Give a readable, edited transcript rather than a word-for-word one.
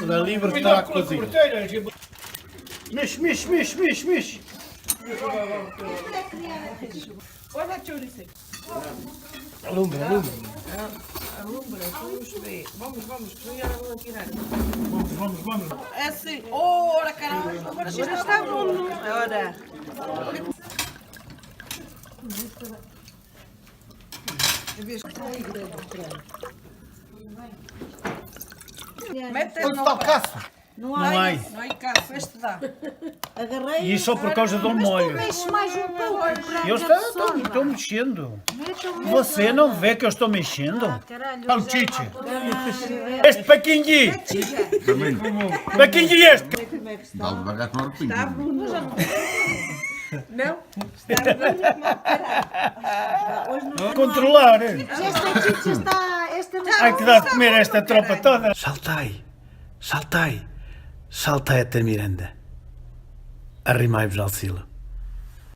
Da livre está a cozinha. Mexe, mexe, mexe, mexe, mexe. Olha a chouriça. Alumbra, alumbra. Alumbra, vamos ver. Vamos, cozinhar a tirar. Vamos. É assim. Ora, caralho, agora já está bom. Ora. Mete Onde está o caço? Não Não há. há. Não é caso, este dá. Agarrei. E isso só por causa do molho. Mexe mais um pouco. Eu estou mexendo. Você não vê que eu estou mexendo? Salchicha. Este paquinho. Paquinho este. Dá devagar com o arpinho. Não? Controlar. Esta chicha está. Esta não Ai que dá de comer esta tropa toda. Saltai, saltai, saltai até Miranda. Arrimai-vos ao silo.